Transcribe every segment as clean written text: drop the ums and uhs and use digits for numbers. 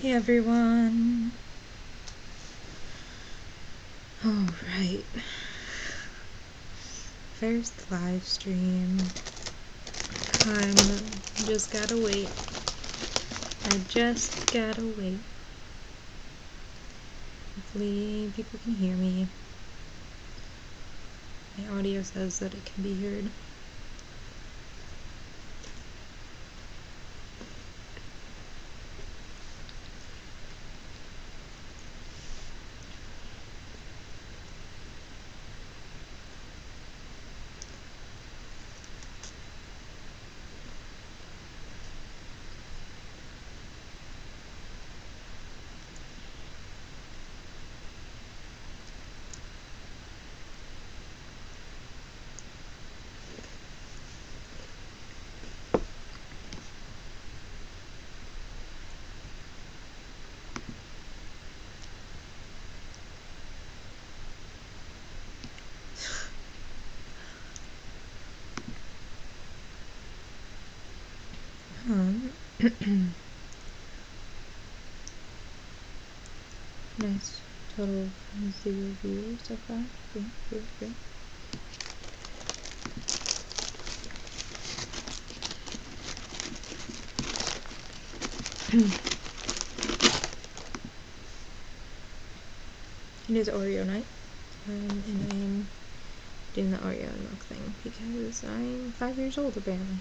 Hey everyone. Alright. There's the live stream. Just gotta wait. I just gotta wait. Hopefully people can hear me. My audio says that it can be heard. Nice. Total of 0 viewers so far. Great. It is Oreo night, and I am doing the Oreo and milk thing because I'm 5 years old apparently.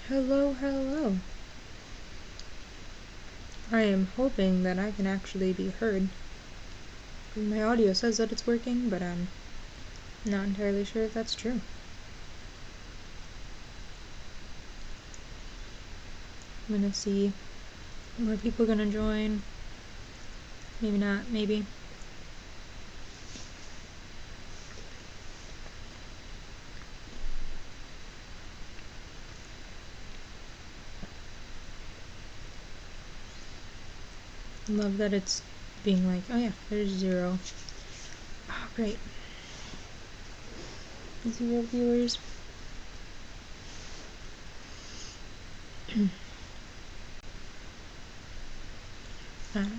Hello. I am hoping that I can actually be heard. My audio says that it's working, but I'm not entirely sure if that's true. I'm gonna see more people gonna join. Maybe not, maybe. Love that it's being like, oh yeah, there's 0. Oh, great. 0 viewers. Let's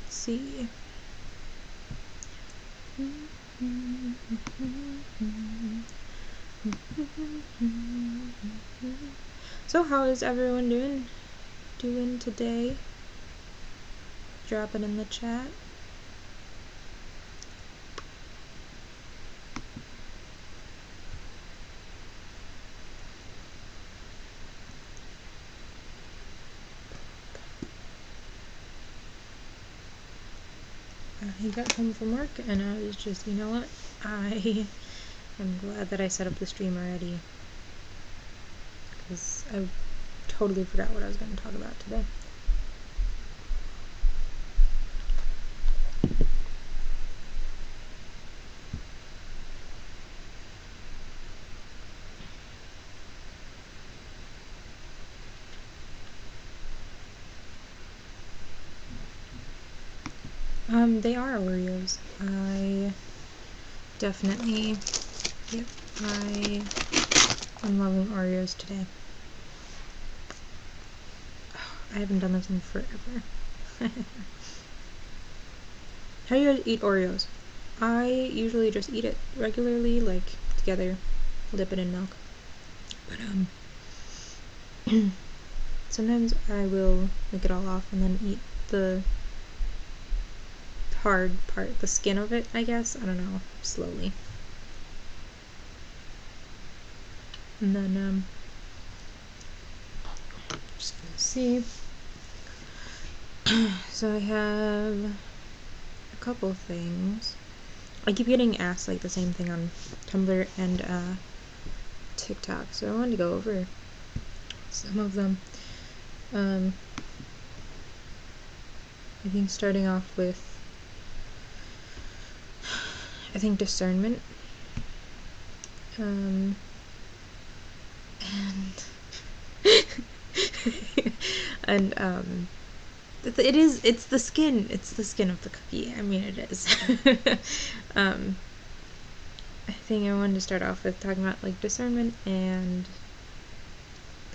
see. So how is everyone doing today? Drop it in the chat. I got home from work and I was just, you know what? I am glad that I set up the stream already, because I totally forgot what I was going to talk about today. They are Oreos. I definitely, yep, I am loving Oreos today. I haven't done this in forever. How do you guys eat Oreos? I usually just eat it regularly, like together, dip it in milk. But sometimes I will lick it all off and then eat the hard part, the skin of it, I guess. I don't know, slowly. And then, just gonna see. So I have a couple things. I keep getting asked like the same thing on Tumblr and TikTok, so I wanted to go over some of them. I think starting off with, I think discernment, and and it's the skin of the cookie. I mean, it is. I think I wanted to start off with talking about like discernment and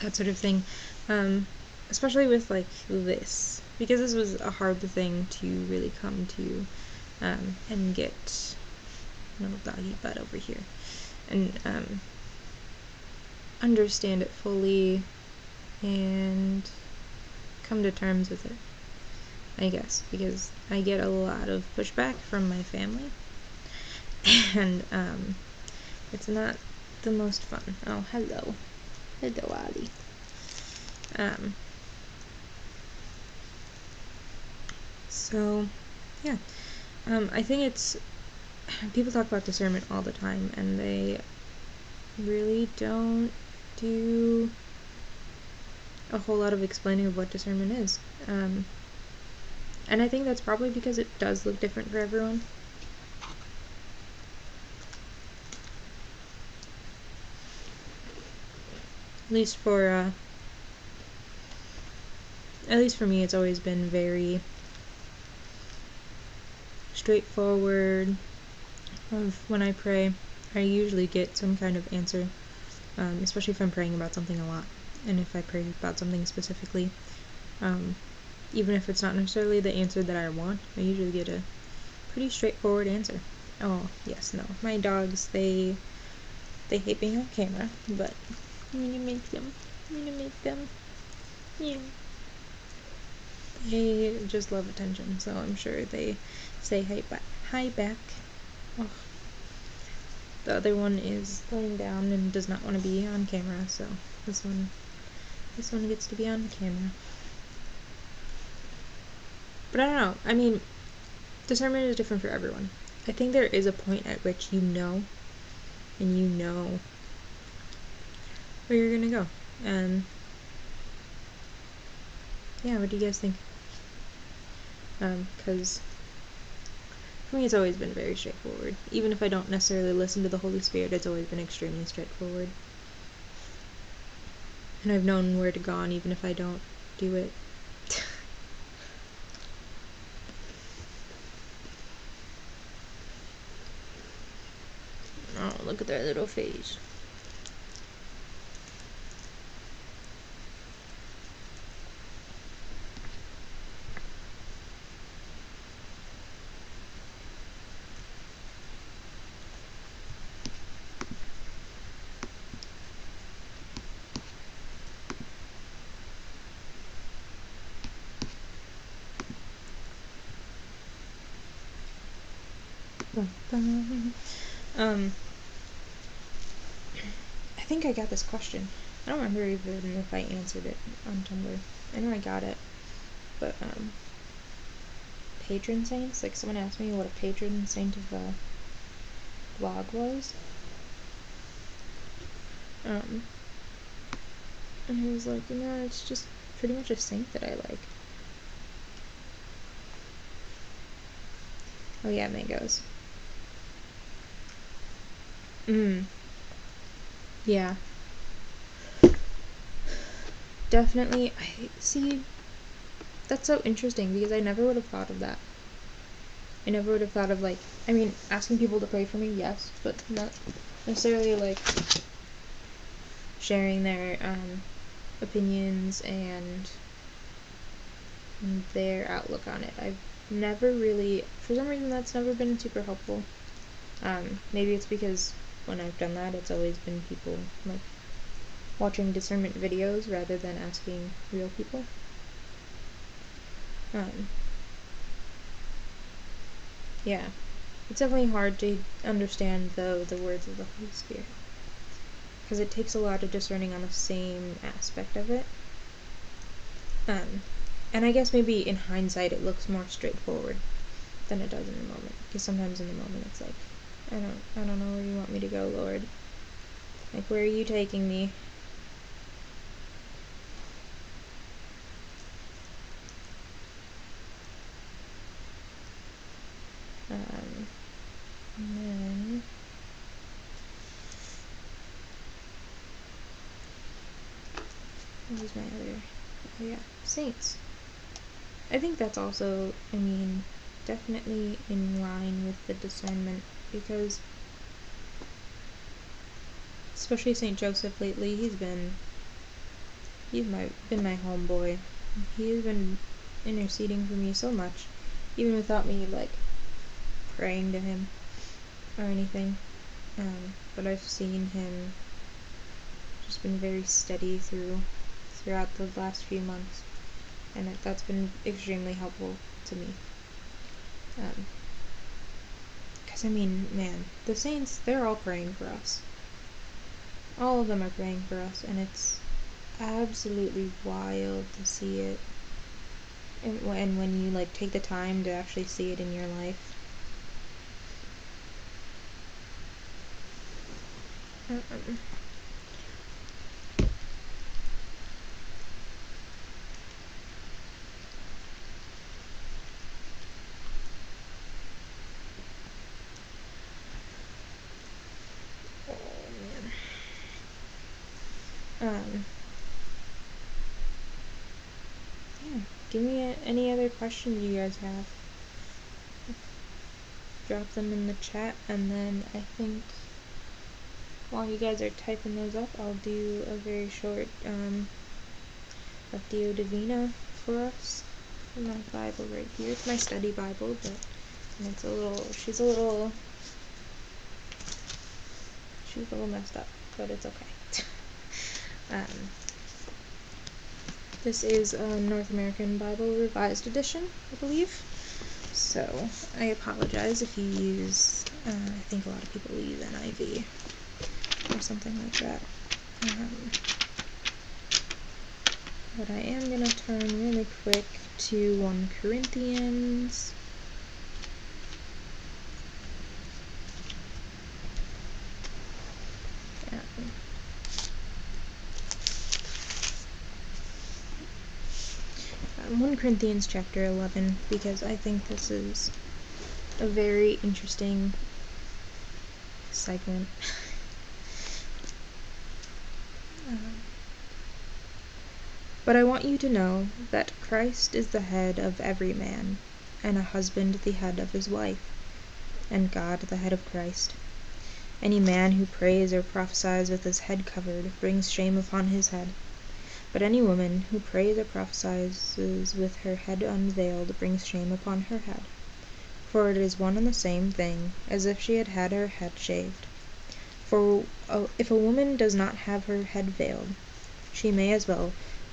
that sort of thing, especially with like this, because this was a hard thing to really come to and get little doggy butt over here and understand it fully and come to terms with it, I guess, because I get a lot of pushback from my family and it's not the most fun. Oh, hello Ali. So yeah, I think it's, people talk about discernment all the time and they really don't do a whole lot of explaining of what discernment is. And I think that's probably because it does look different for everyone. At least for me, it's always been very straightforward. When I pray, I usually get some kind of answer, especially if I'm praying about something a lot, and if I pray about something specifically. Even if it's not necessarily the answer that I want, I usually get a pretty straightforward answer. Oh, yes, no. My dogs, they hate being on camera, but I'm gonna make them. Yeah. They just love attention, so I'm sure they say hi back. Oh. The other one is laying down and does not want to be on camera, so this one gets to be on camera. But I don't know. I mean, discernment is different for everyone. I think there is a point at which you know where you're gonna go. And yeah, what do you guys think? Because for me, it's always been very straightforward. Even if I don't necessarily listen to the Holy Spirit, it's always been extremely straightforward. And I've known where to go on even if I don't do it. Oh, look at that little face. I think I got this question. I don't remember even if I answered it on Tumblr. I know I got it, but patron saints. Like someone asked me what a patron saint of a blog was. And he was like, it's just pretty much a saint that I like. Oh yeah, mangoes. Yeah. Definitely. I see. That's so interesting because I never would have thought of that. I never would have thought of like, I mean, asking people to pray for me, yes, but not necessarily like sharing their opinions and their outlook on it. I've never really, for some reason, that's never been super helpful. Maybe it's because when I've done that, it's always been people like watching discernment videos rather than asking real people. Yeah, it's definitely hard to understand the words of the Holy Spirit because it takes a lot of discerning on the same aspect of it. And I guess maybe in hindsight it looks more straightforward than it does in the moment. Because sometimes in the moment it's like, I don't know where you want me to go, Lord. Like, where are you taking me? And then what was my other? Oh yeah, saints. I think that's also, definitely in line with the discernment, because especially Saint Joseph lately, been my homeboy. He's been interceding for me so much, even without me like praying to him or anything. But I've seen him just been very steady throughout the last few months, and that's been extremely helpful to me. Because man, the saints, they're all praying for us. All of them are praying for us, and it's absolutely wild to see it. And when you like take the time to actually see it in your life. Yeah, give me any other questions you guys have. Drop them in the chat, and then I think while you guys are typing those up, I'll do a very short Lectio Divina for us. In my Bible right here. It's my study Bible, but she's a little messed up, but it's okay. This is a North American Bible Revised Edition, I believe. So I apologize if you use, I think a lot of people use NIV or something like that. But I am going to turn really quick to 1 Corinthians. Um, 1 Corinthians chapter 11, because I think this is a very interesting segment. But I want you to know that Christ is the head of every man, and a husband the head of his wife, and God the head of Christ. Any man who prays or prophesies with his head covered brings shame upon his head. But any woman who prays or prophesies with her head unveiled brings shame upon her head. For it is one and the same thing, as if she had had her head shaved. For if a woman does not have her head veiled, she may as well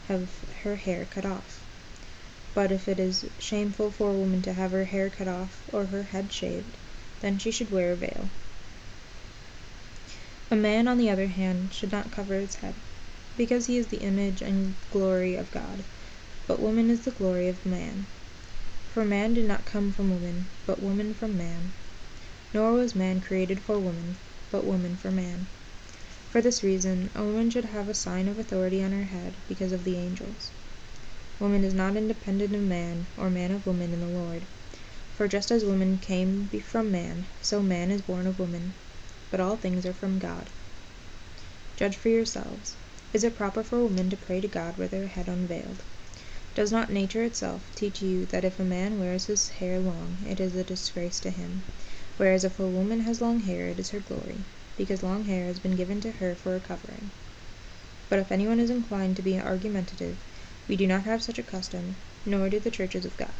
have her hair cut off. But if it is shameful for a woman to have her hair cut off or her head shaved, then she should wear a veil. A man, on the other hand, should not cover his head, because he is the image and glory of God, but woman is the glory of man. For man did not come from woman, but woman from man. Nor was man created for woman, but woman for man. For this reason, a woman should have a sign of authority on her head because of the angels. Woman is not independent of man, or man of woman in the Lord. For just as woman came from man, so man is born of woman. But all things are from God. Judge for yourselves. Is it proper for a woman to pray to God with her head unveiled? Does not nature itself teach you that if a man wears his hair long, it is a disgrace to him, whereas if a woman has long hair, it is her glory, because long hair has been given to her for a covering? But if anyone is inclined to be argumentative, we do not have such a custom, nor do the churches of God.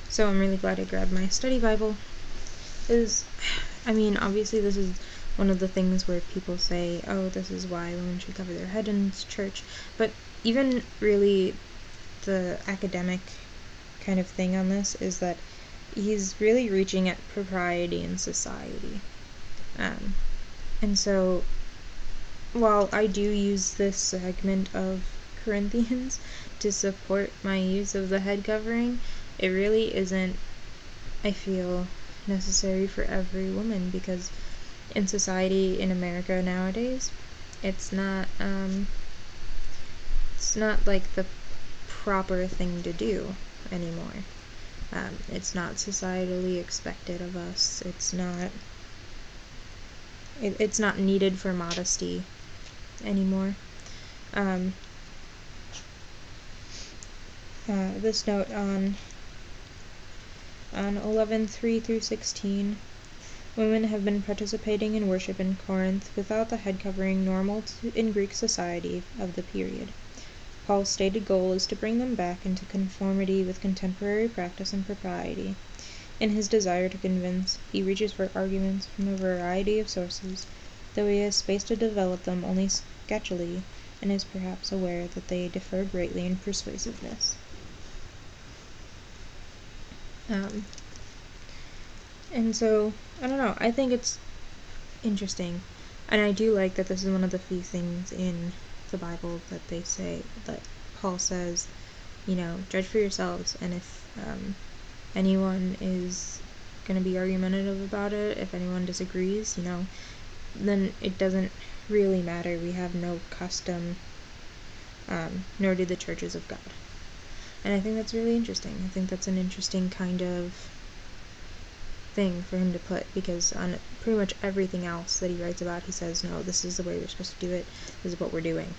So I'm really glad I grabbed my study Bible. Obviously this is one of the things where people say, oh, this is why women should cover their head in church. But even really the academic kind of thing on this is that he's really reaching at propriety in society. And so while I do use this segment of Corinthians to support my use of the head covering, it really isn't, I feel, necessary for every woman, because in society in America nowadays, it's not like the proper thing to do anymore. It's not societally expected of us. It's not needed for modesty anymore. This note on 11:3 through 16. Women have been participating in worship in Corinth without the head covering normal in Greek society of the period. Paul's stated goal is to bring them back into conformity with contemporary practice and propriety. In his desire to convince, he reaches for arguments from a variety of sources, though he has space to develop them only sketchily, and is perhaps aware that they differ greatly in persuasiveness. And so, I don't know, I think it's interesting, and I do like that this is one of the few things in the Bible that they say, that Paul says, judge for yourselves, and if anyone is going to be argumentative about it, if anyone disagrees, then it doesn't really matter. We have no custom, nor do the churches of God. And I think that's really interesting. I think that's an interesting kind of thing for him to put, because on pretty much everything else that he writes about, he says, no, this is the way we're supposed to do it, this is what we're doing.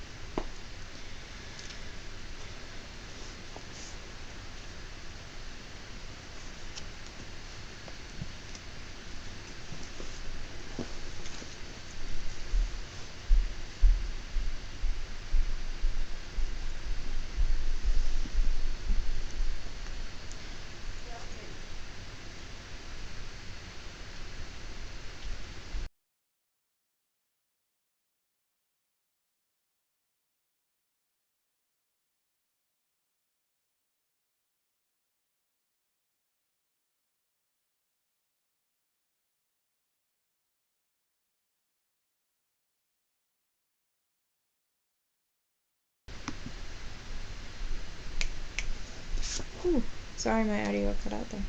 Ooh, sorry, my audio cut out there.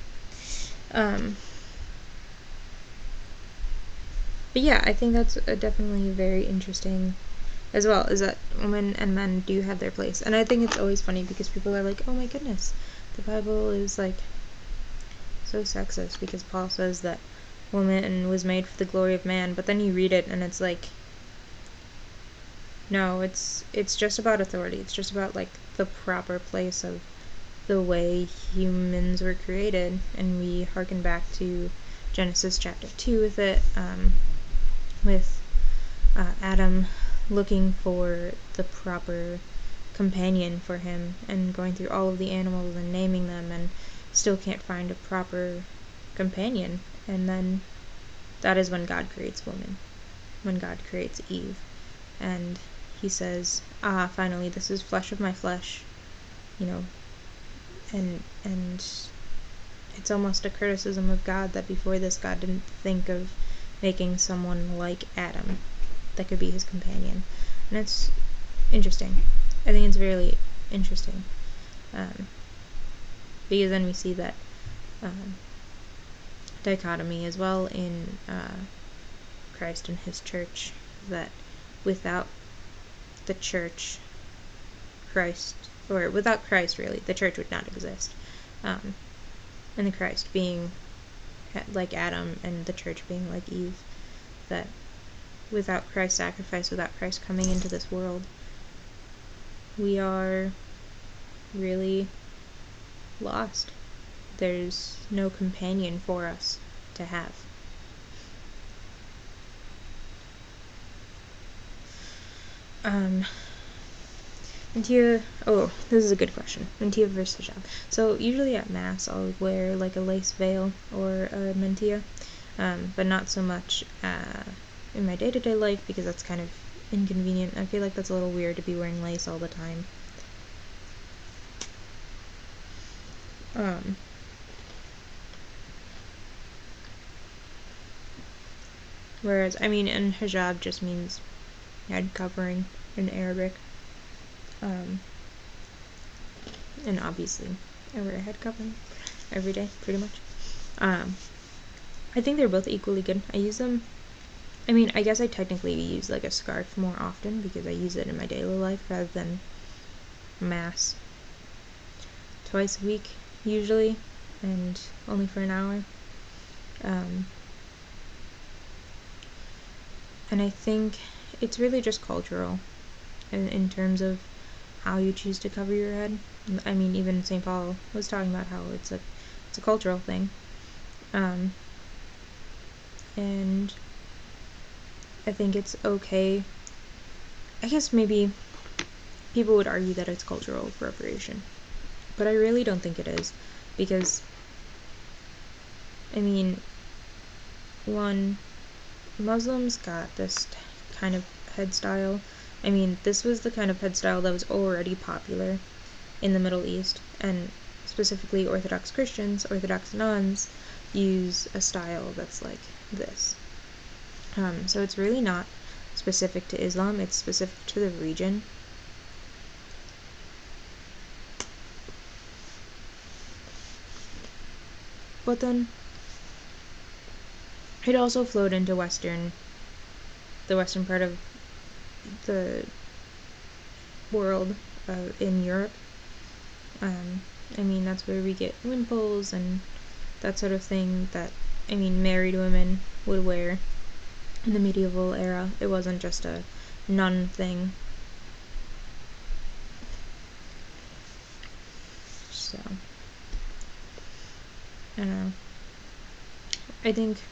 But yeah, I think that's definitely very interesting as well, is that women and men do have their place. And I think it's always funny because people are like, oh my goodness, the Bible is like so sexist because Paul says that woman was made for the glory of man, but then you read it and it's like, no, it's just about authority. It's just about like the proper place of the way humans were created, and we harken back to Genesis chapter 2 with it, with Adam looking for the proper companion for him and going through all of the animals and naming them, and still can't find a proper companion. And then that is when God creates woman, when God creates Eve, and he says, finally, this is flesh of my flesh, and it's almost a criticism of God that before this God didn't think of making someone like Adam that could be his companion. And it's interesting. I think it's really interesting, because then we see that dichotomy as well in Christ and his church, that without the church, without Christ really, the church would not exist. And the Christ being like Adam and the church being like Eve, that without Christ's sacrifice, without Christ coming into this world, we are really lost. There's no companion for us to have. Oh, this is a good question. Mantilla versus hijab. So usually at mass, I'll wear like a lace veil or a mantilla, but not so much in my day-to-day life because that's kind of inconvenient. I feel like that's a little weird to be wearing lace all the time. Whereas, I mean, and hijab just means head covering in Arabic. And obviously, I wear a head covering every day, pretty much. I think they're both equally good. I use them. I mean, I guess I technically use like a scarf more often because I use it in my daily life rather than mass. Twice a week, usually, and only for an hour. And I think it's really just cultural in terms of how you choose to cover your head. I mean, even St. Paul was talking about how it's a cultural thing. And I think it's okay. I guess maybe people would argue that it's cultural appropriation, but I really don't think it is, because, I mean, one, Muslims got this kind of head style. I mean, this was the kind of head style that was already popular in the Middle East, and specifically Orthodox Christians, Orthodox nuns, use a style that's like this. So it's really not specific to Islam, it's specific to the region. But then it also flowed into the western part of the world, in Europe. I mean, that's where we get wimples and that sort of thing that, I mean, married women would wear in the medieval era. It wasn't just a nun thing. So, I don't know. I think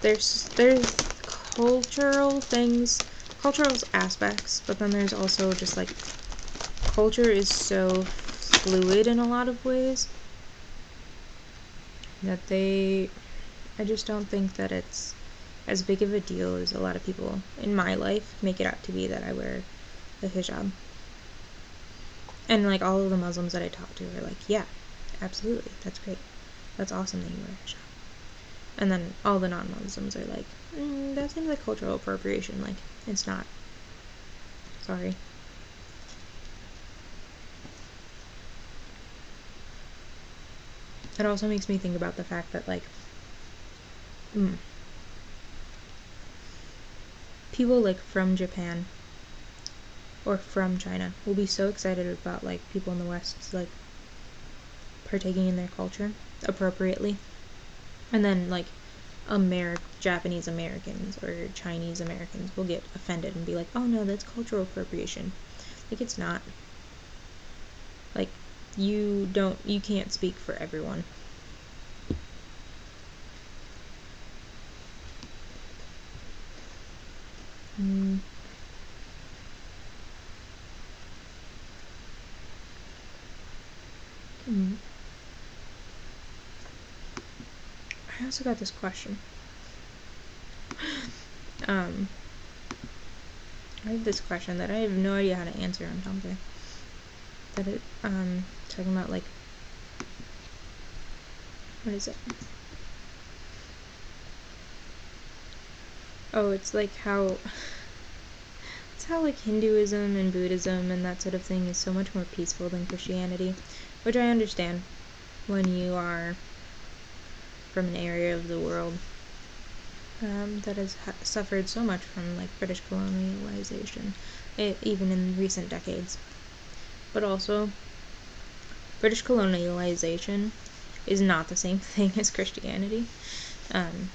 there's cultural things, cultural aspects, but then there's also just like, culture is so fluid in a lot of ways that I just don't think that it's as big of a deal as a lot of people in my life make it out to be that I wear the hijab. And like all of the Muslims that I talk to are like, yeah, absolutely, that's great, that's awesome that you wear a hijab. And then all the non-Muslims are like, that seems like cultural appropriation. Like, it's not. Sorry. It also makes me think about the fact that, like, people, like, from Japan or from China will be so excited about, like, people in the West, like, partaking in their culture appropriately. And then, like, Japanese Americans or Chinese Americans will get offended and be like, oh no, that's cultural appropriation. Like, it's not. Like, you can't speak for everyone. I also got this question. I have this question that I have no idea how to answer on Tumblr. That it, talking about, like, what is it? Oh, it's like how, it's how, like, Hinduism and Buddhism and that sort of thing is so much more peaceful than Christianity, which I understand when you are from an area of the world that has suffered so much from, like, British colonialization, even in recent decades. But also, British colonialization is not the same thing as Christianity. And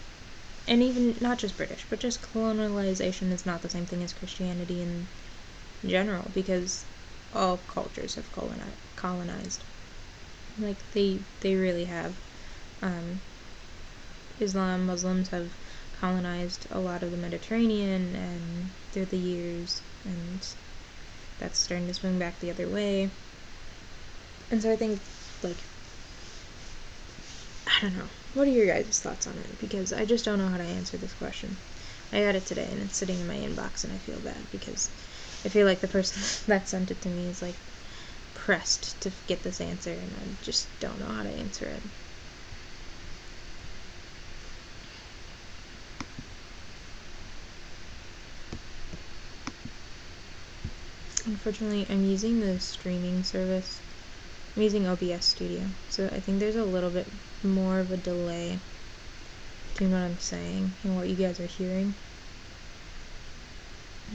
even not just British, but just colonialization is not the same thing as Christianity in general, because all cultures have colonized. Like, they really have. Muslims have colonized a lot of the Mediterranean and through the years, and that's starting to swing back the other way. And so I think, like, I don't know. What are your guys' thoughts on it? Because I just don't know how to answer this question. I got it today, and it's sitting in my inbox, and I feel bad because I feel like the person that sent it to me is, like, pressed to get this answer, and I just don't know how to answer it. Unfortunately, I'm using the streaming service. I'm using OBS Studio, so I think there's a little bit more of a delay between what I'm saying and what you guys are hearing.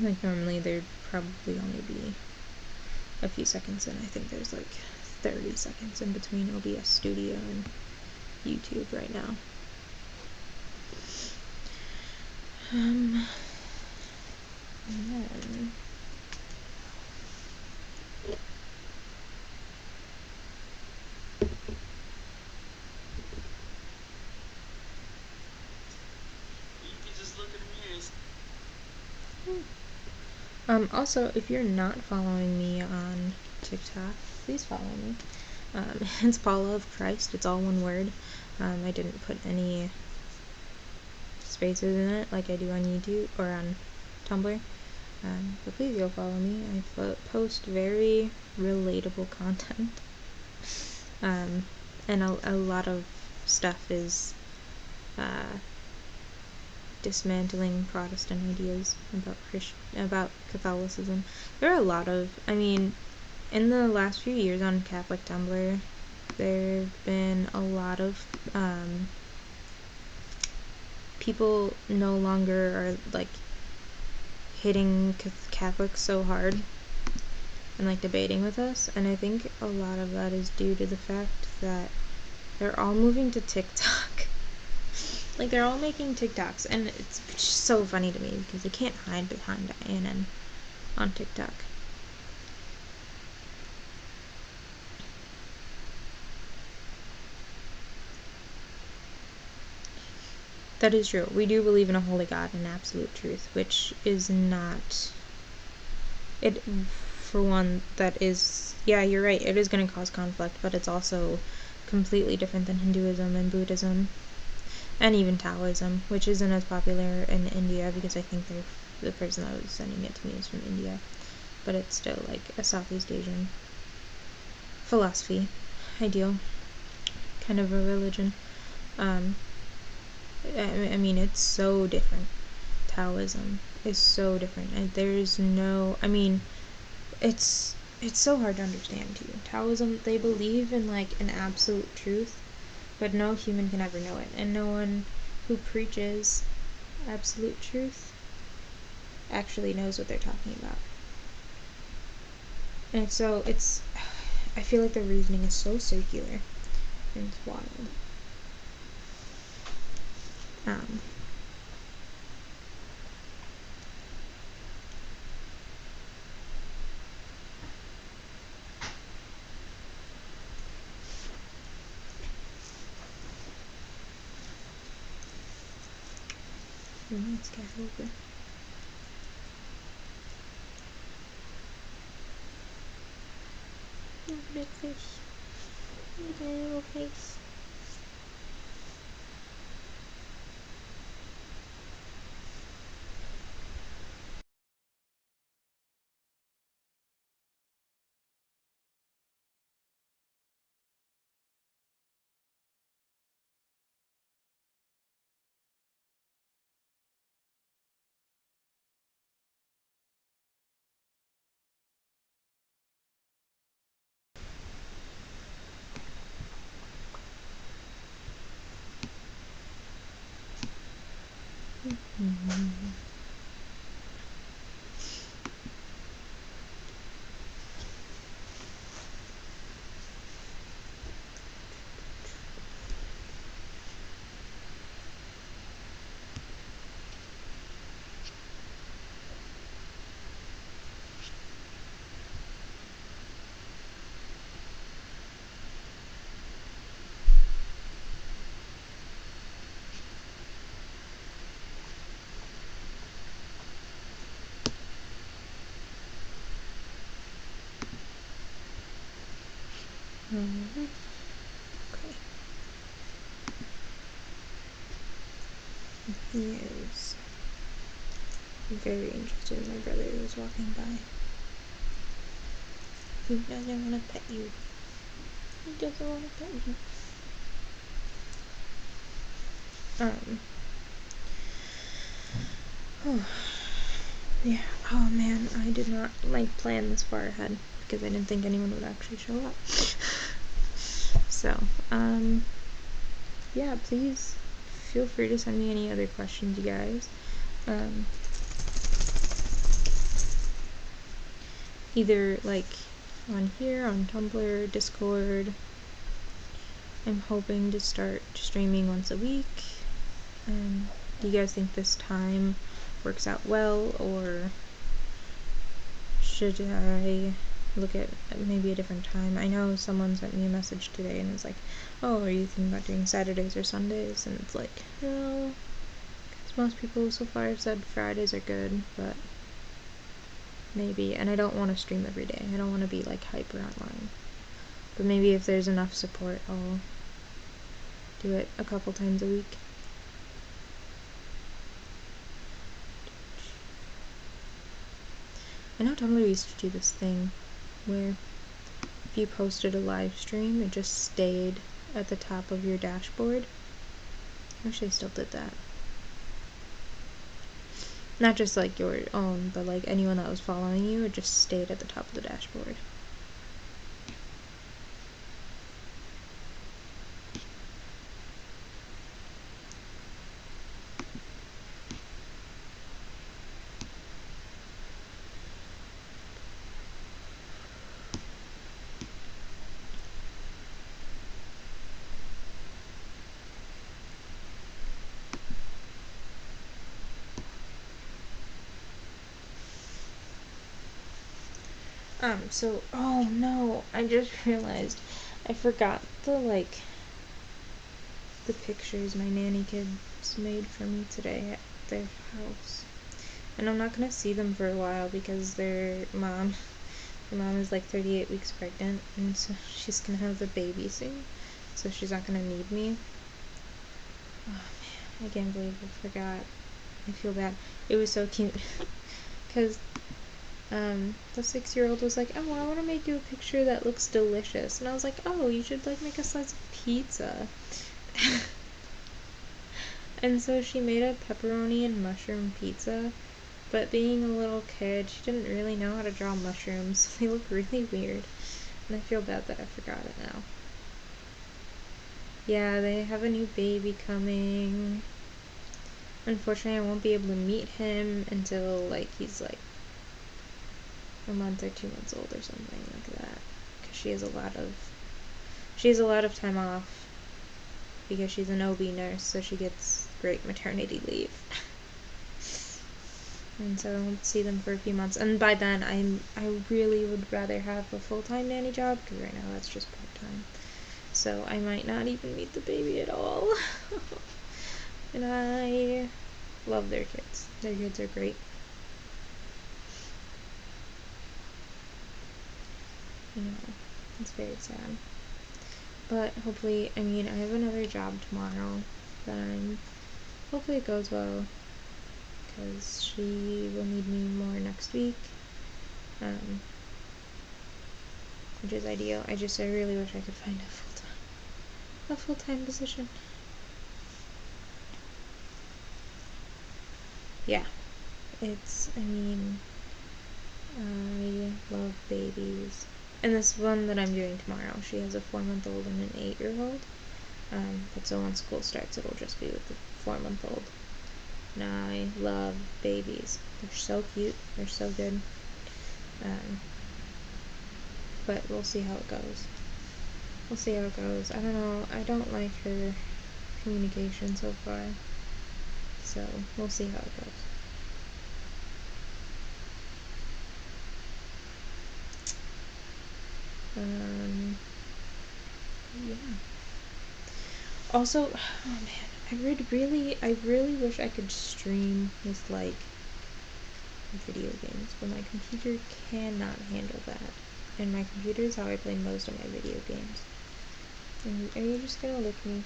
Like, normally there'd probably only be a few seconds, and I think there's like 30 seconds in between OBS Studio and YouTube right now. And then also, if you're not following me on TikTok, please follow me. It's Paula of Christ. It's all one word. I didn't put any spaces in it like I do on YouTube or on Tumblr. But please go follow me. I post very relatable content. And a lot of stuff is dismantling Protestant ideas about Catholicism. There are a lot of, I mean, in the last few years on Catholic Tumblr, there have been a lot of people no longer are like hitting Catholics so hard and like debating with us, and I think a lot of that is due to the fact that they're all moving to TikTok. Like, they're all making TikToks, and it's just so funny to me because they can't hide behind INN on TikTok. That is true. We do believe in a holy God and absolute truth, which is not... It, for one, that is... Yeah, you're right. It is going to cause conflict, but it's also completely different than Hinduism and Buddhism. And even Taoism, which isn't as popular in India because I think the person that was sending it to me is from India. But it's still like a Southeast Asian philosophy, ideal, kind of a religion. I mean, it's so different. Taoism is so different, and there's no... I mean, it's so hard to understand too. Taoism, they believe in like an absolute truth, but no human can ever know it, and no one who preaches absolute truth actually knows what they're talking about. And it's I feel like the reasoning is so circular, and it's wild. Let's get over. Little big fish. Look at little face. Okay. He is very interested in my brother who was walking by. He doesn't want to pet you. He doesn't want to pet you. Oh, yeah. Oh man, I did not plan this far ahead because I didn't think anyone would actually show up. So, yeah, please feel free to send me any other questions, you guys. Either on here, on Tumblr, Discord. I'm hoping to start streaming once a week. Do you guys think this time works out well, or should I look at maybe a different time? I know someone sent me a message today and was like, oh, are you thinking about doing Saturdays or Sundays? And it's like, no, because most people so far have said Fridays are good, but maybe. And I don't want to stream every day. I don't want to be hyper online. But maybe if there's enough support, I'll do it a couple times a week. I know Tumblr used to do this thing where if you posted a live stream, it just stayed at the top of your dashboard. I wish they still did that. Not just your own, but anyone that was following you, it just stayed at the top of the dashboard. Oh no, I just realized I forgot the pictures my nanny kids made for me today at their house. And I'm not gonna see them for a while because their mom is 38 weeks pregnant, and so she's gonna have the baby soon, so she's not gonna need me. Oh man, I can't believe I forgot. I feel bad. It was so cute because the 6-year-old was like, oh, I want to make you a picture that looks delicious, and I was like, oh, you should make a slice of pizza. And so she made a pepperoni and mushroom pizza, but being a little kid, she didn't really know how to draw mushrooms, so they look really weird, and I feel bad that I forgot it now. Yeah, they have a new baby coming. Unfortunately, I won't be able to meet him until he's a month or 2 months old or something like that, because she has a lot of time off because she's an OB nurse, so she gets great maternity leave. And so I won't see them for a few months, and by then I really would rather have a full-time nanny job, because right now that's just part-time, so I might not even meet the baby at all. And I love their kids are great. It's very sad, but hopefully, I have another job tomorrow that hopefully it goes well, because she will need me more next week, which is ideal. I really wish I could find a full-time position. Yeah, I love babies. And this one that I'm doing tomorrow, she has a 4-month-old and an 8-year-old. But so when school starts, it'll just be with the 4-month-old. And I love babies. They're so cute. They're so good. But we'll see how it goes. I don't know. I don't like her communication so far. So we'll see how it goes. Yeah. Also, oh man, I really wish I could stream with video games, but my computer cannot handle that. and my computer is how I play most of my video games. And are you just gonna lick me?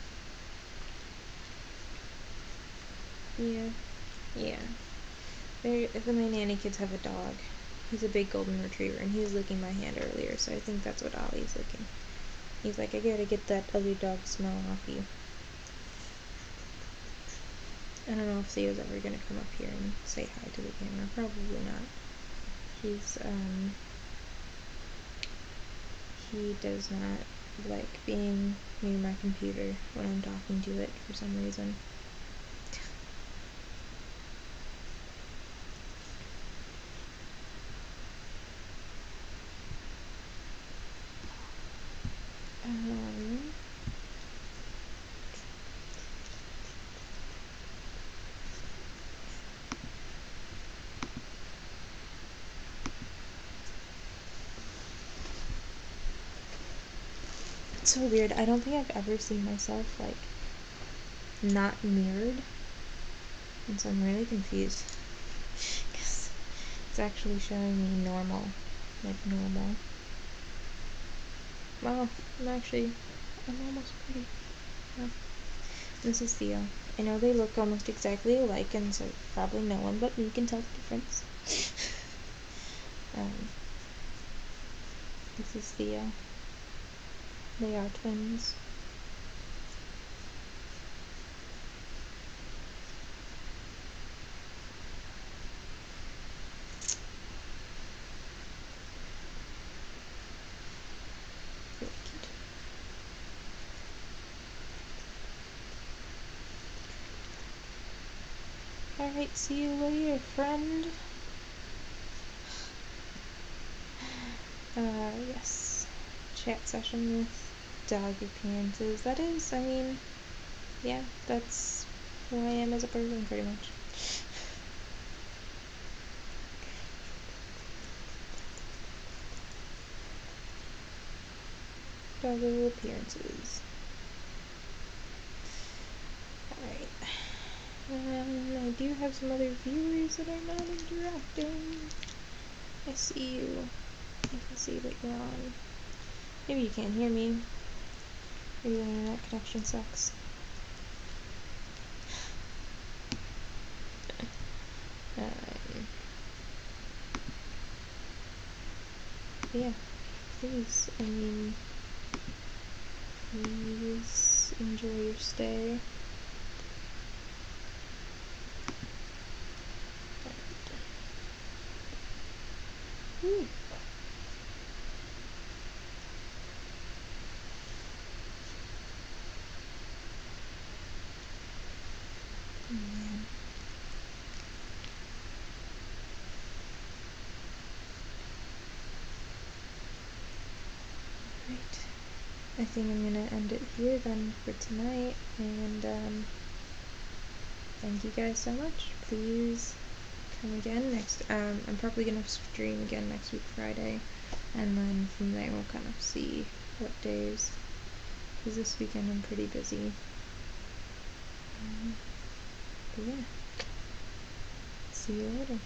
Yeah. Yeah. My nanny kids have a dog. He's a big golden retriever, and he was licking my hand earlier, so I think that's what Ollie's licking. He's like, I gotta get that other dog smell off you. I don't know if Theo's ever gonna come up here and say hi to the camera. Probably not. He does not like being near my computer when I'm talking to it for some reason. It's so weird. I don't think I've ever seen myself, like, not mirrored. And so I'm really confused. Because it's actually showing me normal. Like, normal. Wow, I'm almost pretty. Wow. This is Theo. I know they look almost exactly alike, and so probably no one but me can tell the difference. This is Theo. They are twins. Really cute. Alright, see you later, friend. Yes. Chat session with dog appearances. That is, I mean, yeah, that's who I am as a person, pretty much. Doggo appearances. Alright. I do have some other viewers that are not interacting. I see you. I can see that you're on. Maybe you can't hear me. Maybe the internet connection sucks. Yeah, please enjoy your stay. Ooh. Man. Right. I think I'm gonna end it here then for tonight, and thank you guys so much. Please come again next. I'm probably gonna stream again next week Friday, and then from there we'll kind of see what days. Because this weekend I'm pretty busy. But yeah. See you later.